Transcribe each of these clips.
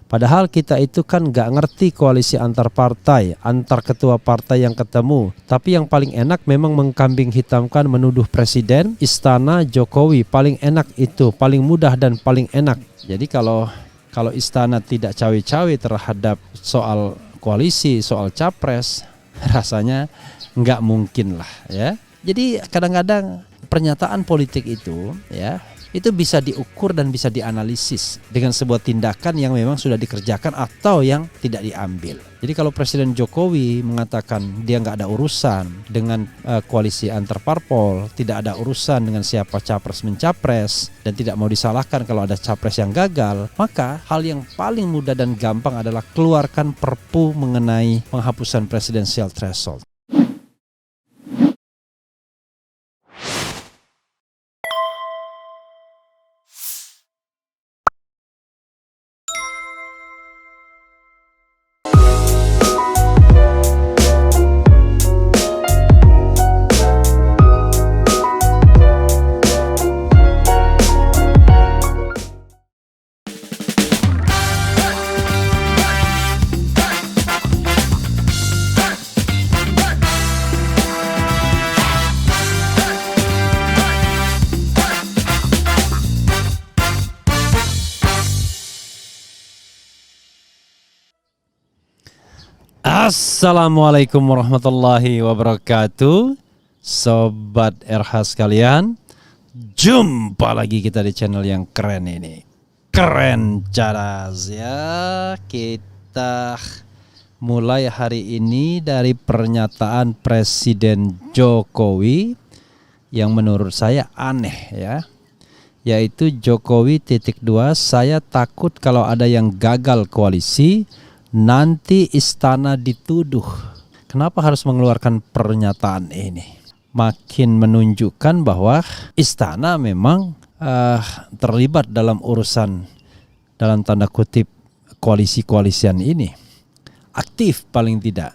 Padahal kita itu kan gak ngerti koalisi antar partai, antar ketua partai yang ketemu. Tapi yang paling enak memang mengkambing hitamkan menuduh presiden, istana, Jokowi. Paling enak itu, paling mudah dan paling enak. Jadi kalau istana tidak cawe-cawe terhadap soal koalisi, soal capres, rasanya nggak mungkin lah ya. Jadi kadang-kadang pernyataan politik itu ya, itu bisa diukur dan bisa dianalisis dengan sebuah tindakan yang memang sudah dikerjakan atau yang tidak diambil. Jadi kalau Presiden Jokowi mengatakan dia nggak ada urusan dengan koalisi antar parpol, tidak ada urusan dengan siapa capres mencapres, dan tidak mau disalahkan kalau ada capres yang gagal, maka hal yang paling mudah dan gampang adalah keluarkan Perpu mengenai penghapusan presidensial threshold. Assalamualaikum warahmatullahi wabarakatuh. Sobat RH sekalian, jumpa lagi kita di channel yang keren ini. Keren cadas ya. Kita mulai hari ini dari pernyataan Presiden Jokowi yang menurut saya aneh ya. Yaitu Jokowi _2, saya takut kalau ada yang gagal koalisi nanti istana dituduh. Kenapa harus mengeluarkan pernyataan ini? Makin menunjukkan bahwa istana memang terlibat dalam urusan, dalam tanda kutip, koalisi-koalisian ini. Aktif paling tidak.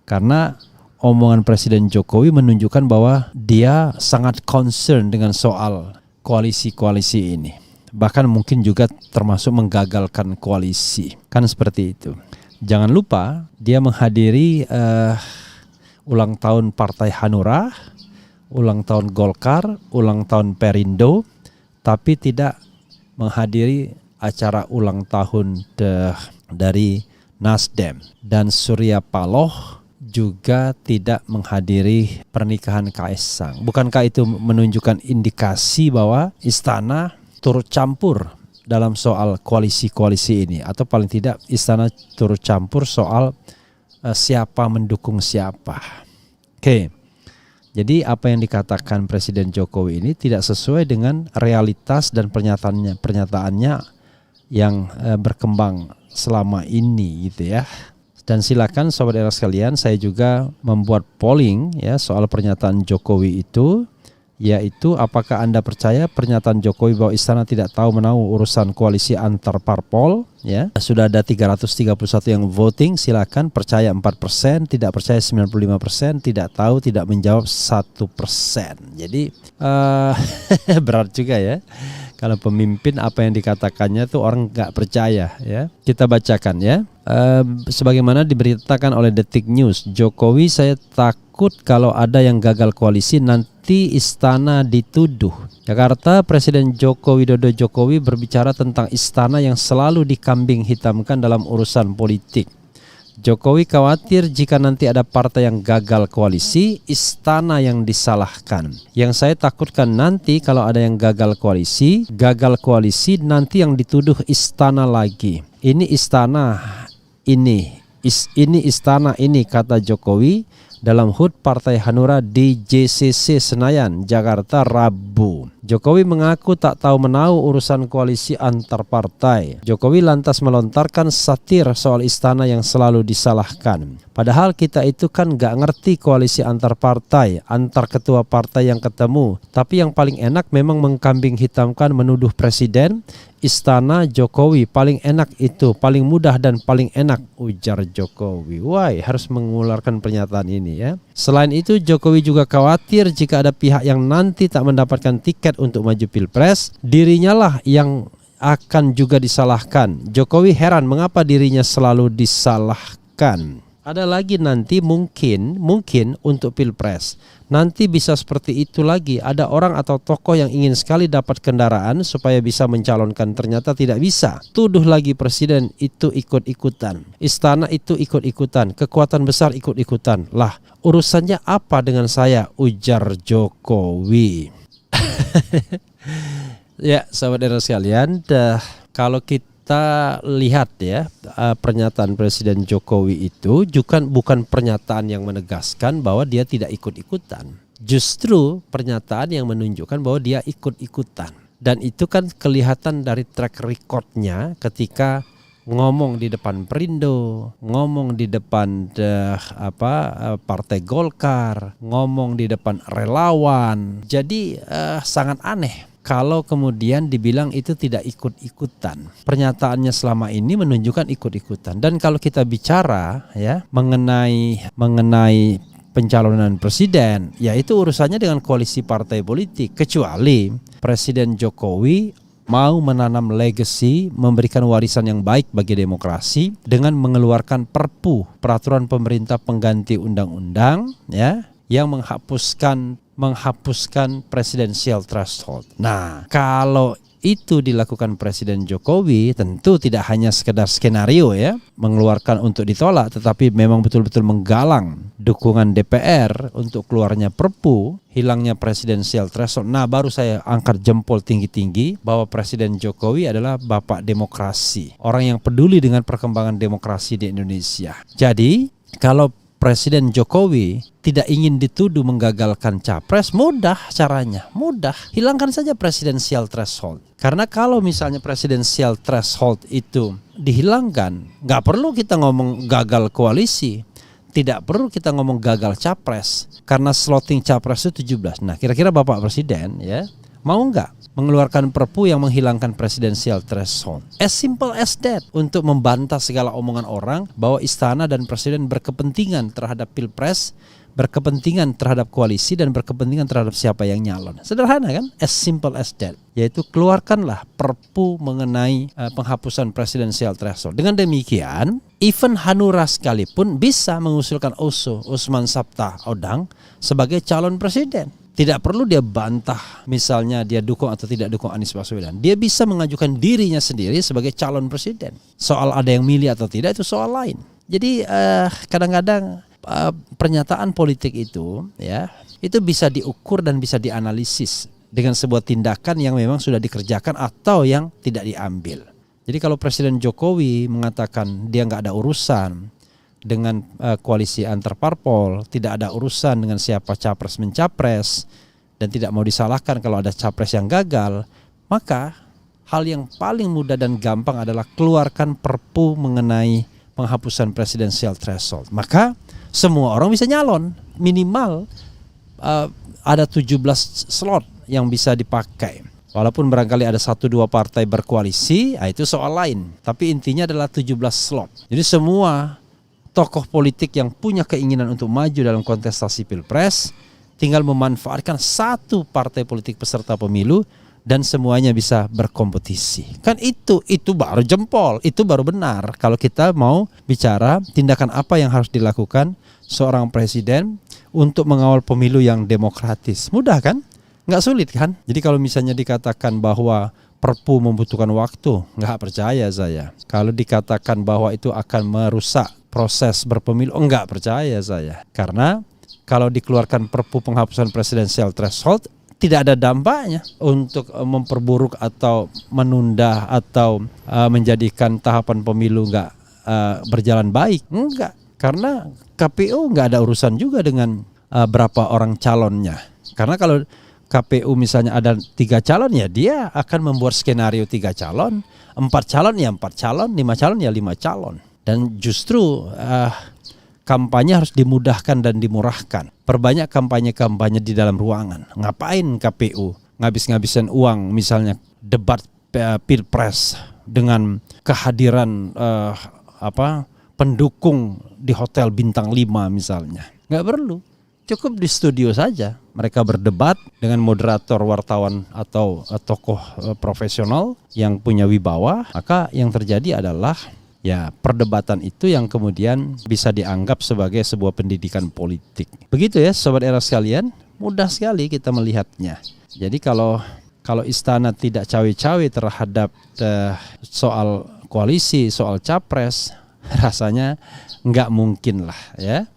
Karena omongan Presiden Jokowi menunjukkan bahwa dia sangat concern dengan soal koalisi-koalisi ini. Bahkan mungkin juga termasuk menggagalkan koalisi. Kan seperti itu. Jangan lupa dia menghadiri ulang tahun Partai Hanura, ulang tahun Golkar, ulang tahun Perindo, tapi tidak menghadiri acara ulang tahun dari Nasdem. Dan Surya Paloh juga tidak menghadiri pernikahan Kaisang. Bukankah itu menunjukkan indikasi bahwa istana turut campur dalam soal koalisi-koalisi ini, atau paling tidak istana turut campur soal siapa mendukung siapa. Oke. Jadi apa yang dikatakan Presiden Jokowi ini tidak sesuai dengan realitas dan pernyataannya yang berkembang selama ini gitu ya. Dan silakan sobat era sekalian, saya juga membuat polling ya soal pernyataan Jokowi itu, yaitu apakah Anda percaya pernyataan Jokowi bahwa istana tidak tahu menahu urusan koalisi antar parpol ya. Sudah ada 331 yang voting, silakan percaya 4%, tidak percaya 95%, tidak tahu, tidak menjawab 1%. Jadi berat juga ya. Kalau pemimpin apa yang dikatakannya tuh orang nggak percaya ya. Kita bacakan ya. Sebagaimana diberitakan oleh Detik News, Jokowi, saya takut kalau ada yang gagal koalisi nanti istana dituduh. Jakarta, Presiden Joko Widodo Jokowi berbicara tentang istana yang selalu dikambing hitamkan dalam urusan politik. Jokowi khawatir jika nanti ada partai yang gagal koalisi, istana yang disalahkan. Yang saya takutkan nanti kalau ada yang gagal koalisi nanti yang dituduh istana lagi. Ini istana ini, kata Jokowi dalam HUT Partai Hanura di JCC Senayan, Jakarta, Rabu. Jokowi mengaku tak tahu menahu urusan koalisi antar partai. Jokowi lantas melontarkan satir soal istana yang selalu disalahkan. Padahal kita itu kan gak ngerti koalisi antar partai, antar ketua partai yang ketemu. Tapi yang paling enak memang mengkambing hitamkan menuduh presiden, istana, Jokowi. Paling enak itu, paling mudah dan paling enak, ujar Jokowi. Wah, harus mengeluarkan pernyataan ini ya. Selain itu, Jokowi juga khawatir jika ada pihak yang nanti tak mendapatkan tiket untuk maju pilpres, dirinya lah yang akan juga disalahkan. Jokowi heran mengapa dirinya selalu disalahkan. Ada lagi nanti mungkin untuk Pilpres. Nanti bisa seperti itu lagi. Ada orang atau tokoh yang ingin sekali dapat kendaraan supaya bisa mencalonkan, ternyata tidak bisa. Tuduh lagi presiden itu ikut-ikutan. Istana itu ikut-ikutan. Kekuatan besar ikut-ikutan. Lah, urusannya apa dengan saya? Ujar Jokowi. Ya, sahabat era sekalian, kalau kita lihat ya, pernyataan Presiden Jokowi itu bukan pernyataan yang menegaskan bahwa dia tidak ikut-ikutan. Justru pernyataan yang menunjukkan bahwa dia ikut-ikutan. Dan itu kan kelihatan dari track recordnya ketika ngomong di depan Perindo, ngomong di depan Partai Golkar, ngomong di depan relawan. Jadi sangat aneh kalau kemudian dibilang itu tidak ikut-ikutan. Pernyataannya selama ini menunjukkan ikut-ikutan. Dan kalau kita bicara ya mengenai pencalonan presiden, ya itu urusannya dengan koalisi partai politik. Kecuali Presiden Jokowi mau menanam legacy, memberikan warisan yang baik bagi demokrasi dengan mengeluarkan Perpu, peraturan pemerintah pengganti undang-undang ya, yang menghapuskan presidensial threshold. Nah, kalau itu dilakukan Presiden Jokowi, tentu tidak hanya sekedar skenario ya, mengeluarkan untuk ditolak, tetapi memang betul-betul menggalang dukungan DPR untuk keluarnya Perpu, hilangnya presidensial threshold. Nah, baru saya angkat jempol tinggi-tinggi bahwa Presiden Jokowi adalah bapak demokrasi, orang yang peduli dengan perkembangan demokrasi di Indonesia. Jadi, kalau Presiden Jokowi tidak ingin dituduh menggagalkan capres, mudah caranya, mudah. Hilangkan saja presidensial threshold. Karena kalau misalnya presidensial threshold itu dihilangkan, nggak perlu kita ngomong gagal koalisi, tidak perlu kita ngomong gagal capres, karena slotting capres itu 17. Nah, kira-kira Bapak Presiden ya mau nggak mengeluarkan Perpu yang menghilangkan presidensial threshold? As simple as that. Untuk membantah segala omongan orang bahwa istana dan presiden berkepentingan terhadap Pilpres, berkepentingan terhadap koalisi, dan berkepentingan terhadap siapa yang nyalon. Sederhana kan? As simple as that. Yaitu keluarkanlah Perpu mengenai penghapusan presidensial threshold. Dengan demikian, even Hanura sekalipun bisa mengusulkan Oso, Usman Sabta Odang sebagai calon presiden. Tidak perlu dia bantah misalnya dia dukung atau tidak dukung Anies Baswedan. Dia bisa mengajukan dirinya sendiri sebagai calon presiden. Soal ada yang milih atau tidak itu soal lain. Jadi kadang-kadang pernyataan politik itu ya, itu bisa diukur dan bisa dianalisis dengan sebuah tindakan yang memang sudah dikerjakan atau yang tidak diambil. Jadi kalau Presiden Jokowi mengatakan dia nggak ada urusan dengan koalisi antar parpol, tidak ada urusan dengan siapa capres mencapres, dan tidak mau disalahkan kalau ada capres yang gagal, maka hal yang paling mudah dan gampang adalah keluarkan Perpu mengenai penghapusan presidensial threshold. Maka semua orang bisa nyalon, minimal ada 17 slot yang bisa dipakai. Walaupun barangkali ada 1-2 partai berkoalisi, itu soal lain. Tapi intinya adalah 17 slot. Jadi semua tokoh politik yang punya keinginan untuk maju dalam kontestasi Pilpres tinggal memanfaatkan satu partai politik peserta pemilu dan semuanya bisa berkompetisi. Kan itu baru jempol, itu baru benar. Kalau kita mau bicara tindakan apa yang harus dilakukan seorang presiden untuk mengawal pemilu yang demokratis. Mudah kan? Nggak sulit kan? Jadi kalau misalnya dikatakan bahwa Perpu membutuhkan waktu, nggak percaya saya. Kalau dikatakan bahwa itu akan merusak proses berpemilu, enggak percaya saya. Karena kalau dikeluarkan Perpu penghapusan presidensial threshold, tidak ada dampaknya untuk memperburuk atau menunda atau menjadikan tahapan pemilu enggak berjalan baik. Enggak, karena KPU enggak ada urusan juga dengan berapa orang calonnya. Karena kalau KPU misalnya ada 3 calon, ya dia akan membuat skenario 3 calon, 4 calon ya 4 calon, 5 calon ya 5 calon. Dan justru kampanye harus dimudahkan dan dimurahkan. Perbanyak kampanye-kampanye di dalam ruangan. Ngapain KPU ngabis-ngabisin uang misalnya debat Pilpres dengan kehadiran pendukung di hotel bintang 5 misalnya. Nggak perlu. Cukup di studio saja mereka berdebat dengan moderator, wartawan atau tokoh profesional yang punya wibawa, maka yang terjadi adalah ya perdebatan itu yang kemudian bisa dianggap sebagai sebuah pendidikan politik. Begitu ya Sobat Era sekalian, mudah sekali kita melihatnya. Jadi kalau istana tidak cawe-cawe terhadap soal koalisi, soal capres, rasanya nggak mungkin lah ya.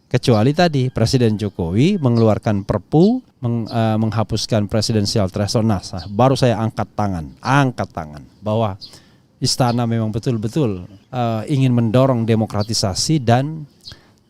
Kecuali tadi Presiden Jokowi mengeluarkan perpu menghapuskan presidensial threshold. Nah, baru saya angkat tangan bahwa istana memang betul-betul ingin mendorong demokratisasi dan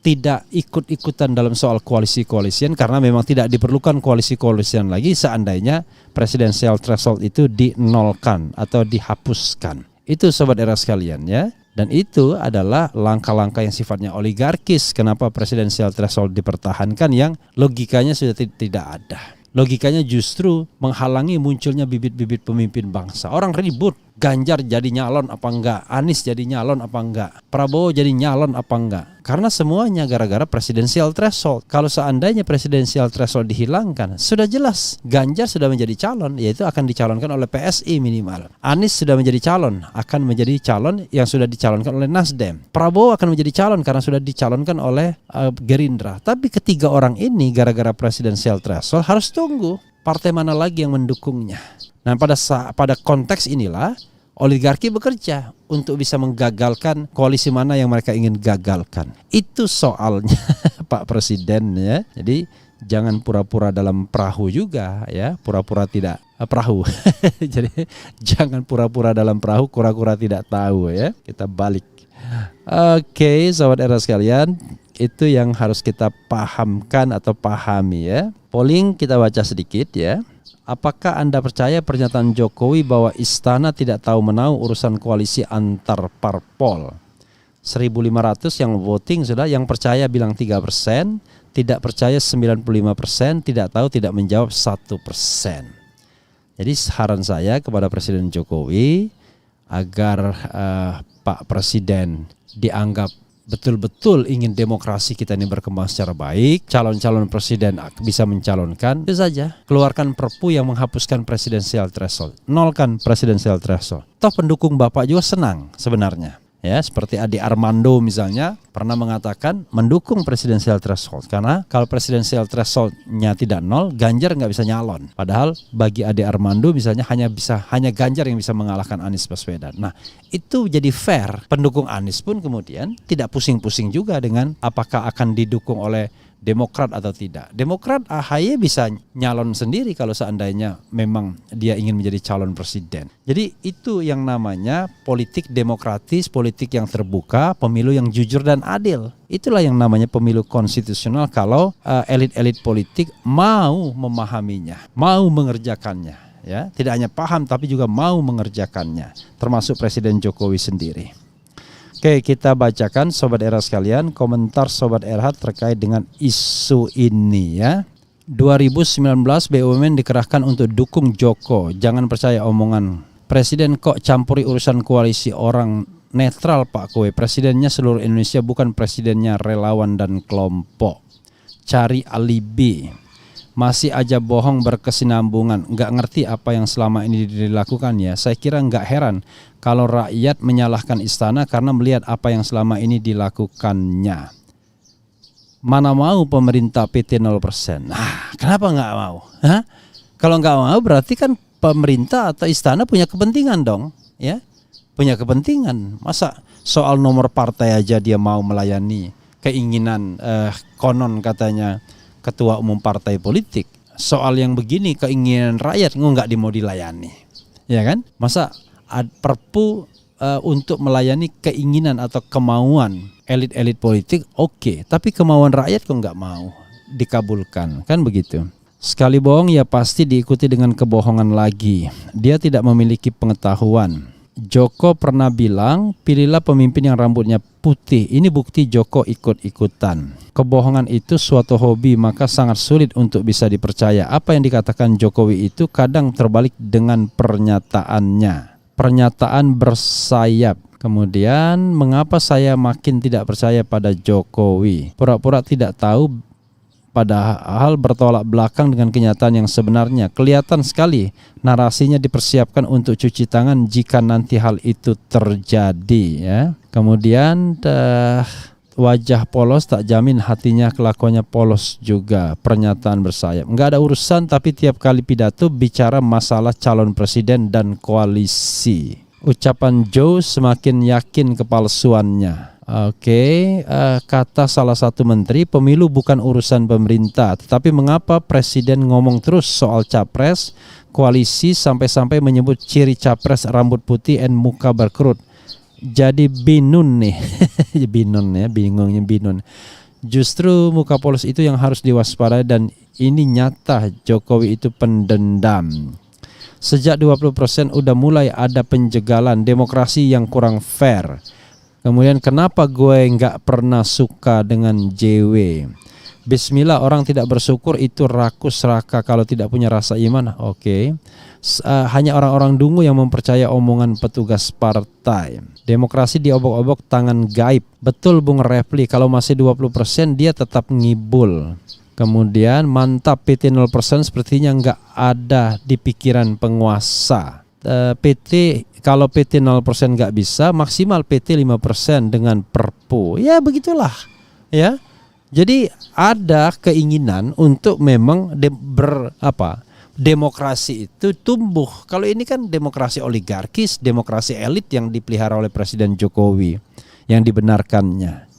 tidak ikut-ikutan dalam soal koalisi-koalisian, karena memang tidak diperlukan koalisi-koalisian lagi seandainya presidensial threshold itu dinolkan atau dihapuskan. Itu Sobat Era sekalian ya. Dan itu adalah langkah-langkah yang sifatnya oligarkis. Kenapa presidensial threshold dipertahankan yang logikanya sudah tidak ada. Logikanya justru menghalangi munculnya bibit-bibit pemimpin bangsa. Orang ribut, Ganjar jadi nyalon apa enggak, Anies jadi nyalon apa enggak, Prabowo jadi nyalon apa enggak. Karena semuanya gara-gara presidensial threshold. Kalau seandainya presidensial threshold dihilangkan, sudah jelas Ganjar sudah menjadi calon, yaitu akan dicalonkan oleh PSI minimal. Anies sudah menjadi calon, akan menjadi calon yang sudah dicalonkan oleh Nasdem. Prabowo akan menjadi calon karena sudah dicalonkan oleh Gerindra. Tapi ketiga orang ini gara-gara presidensial threshold harus tunggu partai mana lagi yang mendukungnya. Nah, pada konteks inilah oligarki bekerja untuk bisa menggagalkan koalisi mana yang mereka ingin gagalkan. Itu soalnya Pak Presiden ya. Jadi jangan pura-pura dalam perahu juga ya, pura-pura tidak perahu. Jadi jangan pura-pura dalam perahu, kura-kura tidak tahu ya. Kita balik. Oke, Sobat Era sekalian, itu yang harus kita pahamkan atau pahami ya. Polling kita baca sedikit ya. Apakah Anda percaya pernyataan Jokowi bahwa istana tidak tahu menahu urusan koalisi antar parpol? 1.500 yang voting sudah, yang percaya bilang 3%, tidak percaya 95%, tidak tahu tidak menjawab 1%. Jadi saran saya kepada Presiden Jokowi agar Pak Presiden dianggap betul-betul ingin demokrasi kita ini berkembang secara baik, calon-calon presiden bisa mencalonkan, itu saja. Keluarkan perpu yang menghapuskan presidensial threshold, nolkan presidensial threshold. Toh pendukung Bapak juga senang sebenarnya. Ya, seperti Ade Armando misalnya pernah mengatakan mendukung presidensial threshold, karena kalau presidensial thresholdnya tidak nol, Ganjar nggak bisa nyalon. Padahal bagi Ade Armando misalnya hanya Ganjar yang bisa mengalahkan Anies Baswedan. Nah, itu jadi fair. Pendukung Anies pun kemudian tidak pusing-pusing juga dengan apakah akan didukung oleh Demokrat atau tidak. Demokrat AHY bisa nyalon sendiri kalau seandainya memang dia ingin menjadi calon presiden. Jadi itu yang namanya politik demokratis, politik yang terbuka, pemilu yang jujur dan adil. Itulah yang namanya pemilu konstitusional kalau elit-elit politik mau memahaminya, mau mengerjakannya. Ya, tidak hanya paham tapi juga mau mengerjakannya, termasuk Presiden Jokowi sendiri. Oke, kita bacakan Sobat Era sekalian komentar Sobat Era terkait dengan isu ini ya. 2019 BUMN dikerahkan untuk dukung Joko. Jangan percaya omongan Presiden kok campuri urusan koalisi, orang netral Pak Kowe. Presidennya seluruh Indonesia, bukan presidennya relawan dan kelompok. Cari alibi. Masih aja bohong berkesinambungan, nggak ngerti apa yang selama ini dilakukan ya. Saya kira nggak heran kalau rakyat menyalahkan istana karena melihat apa yang selama ini dilakukannya. Mana mau pemerintah PT 0%. Nah, kenapa nggak mau? Hah? Kalau nggak mau berarti kan pemerintah atau istana punya kepentingan dong, ya? Punya kepentingan. Masa soal nomor partai aja dia mau melayani keinginan konon katanya ketua umum partai politik. Soal yang begini keinginan rakyat nggak mau dilayani, ya kan? Masa perpu untuk melayani keinginan atau kemauan elit-elit politik oke, tapi kemauan rakyat kok nggak mau dikabulkan, kan begitu? Sekali bohong ya pasti diikuti dengan kebohongan lagi. Dia tidak memiliki pengetahuan. Joko pernah bilang, pilihlah pemimpin yang rambutnya putih. Ini bukti Joko ikut-ikutan. Kebohongan itu suatu hobi, maka sangat sulit untuk bisa dipercaya. Apa yang dikatakan Jokowi itu kadang terbalik dengan pernyataannya. Pernyataan bersayap. Kemudian, mengapa saya makin tidak percaya pada Jokowi? Pura-pura tidak tahu padahal bertolak belakang dengan kenyataan yang sebenarnya. Kelihatan sekali narasinya dipersiapkan untuk cuci tangan jika nanti hal itu terjadi, ya. Kemudian wajah polos tak jamin hatinya kelakuannya polos juga. Pernyataan bersayap. Nggak ada urusan tapi tiap kali pidato bicara masalah calon presiden dan koalisi. Ucapan Joe semakin yakin kepalsuannya. Oke, kata salah satu menteri, pemilu bukan urusan pemerintah. Tetapi mengapa presiden ngomong terus soal capres, koalisi sampai-sampai menyebut ciri capres rambut putih dan muka berkerut. Jadi binun nih. Binun ya, bingungnya binun. Justru muka polos itu yang harus diwaspadai dan ini nyata Jokowi itu pendendam. Sejak 20% udah mulai ada penjegalan demokrasi yang kurang fair. Kemudian kenapa gue nggak pernah suka dengan JW? Bismillah, orang tidak bersyukur itu rakus raka kalau tidak punya rasa iman. Oke. Hanya orang-orang dungu yang mempercaya omongan petugas partai. Demokrasi diobok-obok tangan gaib. Betul Bung Refli, kalau masih 20% dia tetap ngibul. Kemudian mantap PT 0% sepertinya nggak ada di pikiran penguasa. Kalau PT 0% nggak bisa, maksimal PT 5% dengan Perpu. Ya begitulah, ya. Jadi ada keinginan untuk memang demokrasi itu tumbuh. Kalau ini kan demokrasi oligarkis, demokrasi elit yang dipelihara oleh Presiden Jokowi yang dibenarkannya.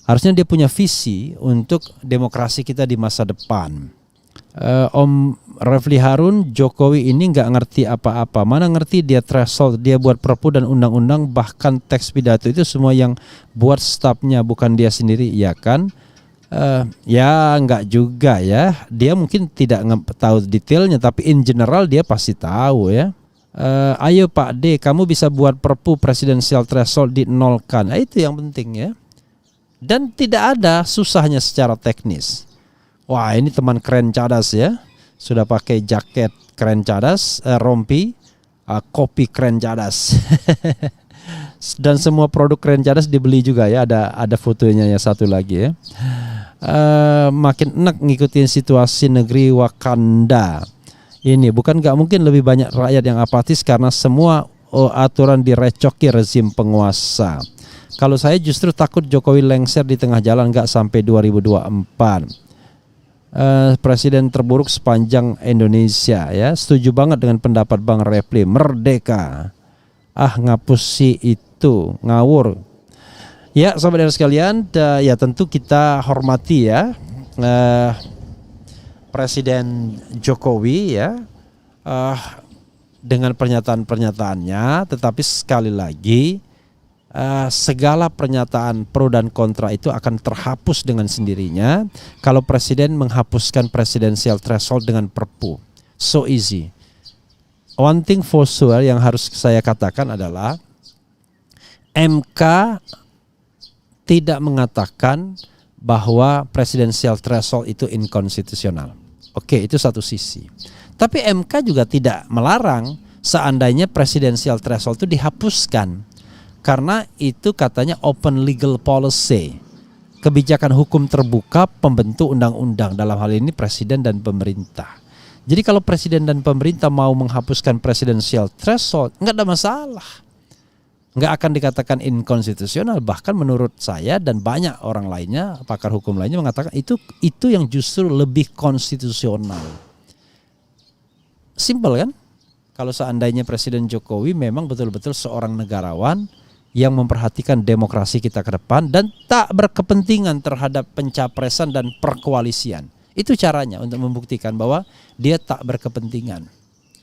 Harusnya dia punya visi untuk demokrasi kita di masa depan. Om Refli Harun, Jokowi ini nggak ngerti apa-apa. Mana ngerti dia threshold, dia buat perpu dan undang-undang, bahkan teks pidato itu semua yang buat stafnya, bukan dia sendiri, ya kan? Ya nggak juga ya. Dia mungkin tidak tahu detailnya, tapi in general dia pasti tahu ya. Ayo Pak D, kamu bisa buat perpu presidensial threshold dinolkan. Nah, itu yang penting ya. Dan tidak ada susahnya secara teknis. Wah, ini teman keren cadas ya. Sudah pakai jaket keren cadas, rompi, kopi keren cadas. Dan semua produk keren cadas dibeli juga ya. Ada fotonya ya, satu lagi ya. Makin enak ngikutin situasi negeri Wakanda. Ini bukan nggak mungkin lebih banyak rakyat yang apatis karena semua aturan direcoki rezim penguasa. Kalau saya justru takut Jokowi lengser di tengah jalan, nggak sampai 2024. Presiden terburuk sepanjang Indonesia ya. Setuju banget dengan pendapat Bang Refli, merdeka. Ngapus sih itu ngawur. Ya sahabat sekalian, ya tentu kita hormati ya Presiden Jokowi ya dengan pernyataan-pernyataannya, tetapi sekali lagi segala pernyataan pro dan kontra itu akan terhapus dengan sendirinya kalau presiden menghapuskan presidensial threshold dengan perpu. So easy. One thing for sure yang harus saya katakan adalah MK tidak mengatakan bahwa presidensial threshold itu inkonstitusional. Oke, itu satu sisi. Tapi MK juga tidak melarang seandainya presidensial threshold itu dihapuskan. Karena itu katanya open legal policy, kebijakan hukum terbuka pembentuk undang-undang, dalam hal ini presiden dan pemerintah. Jadi kalau presiden dan pemerintah mau menghapuskan presidensial threshold, nggak ada masalah, nggak akan dikatakan inkonstitusional. Bahkan menurut saya dan banyak orang lainnya, pakar hukum lainnya mengatakan itu yang justru lebih konstitusional. Simple kan? Kalau seandainya Presiden Jokowi memang betul-betul seorang negarawan yang memperhatikan demokrasi kita ke depan dan tak berkepentingan terhadap pencapresan dan perkoalisian. Itu caranya untuk membuktikan bahwa dia tak berkepentingan.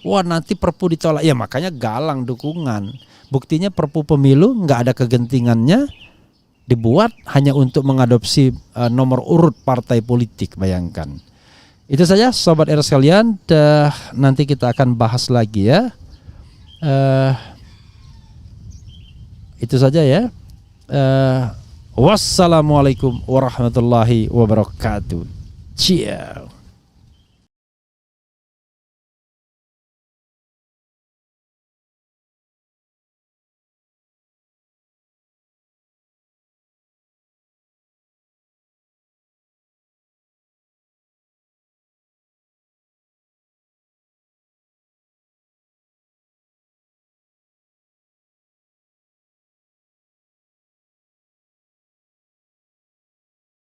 Wah, nanti perpu ditolak, ya makanya galang dukungan. Buktinya perpu pemilu nggak ada kegentingannya, dibuat hanya untuk mengadopsi nomor urut partai politik, bayangkan. Itu saja sobat era sekalian, nanti kita akan bahas lagi ya. Itu saja ya. Wassalamualaikum warahmatullahi wabarakatuh. Ciao.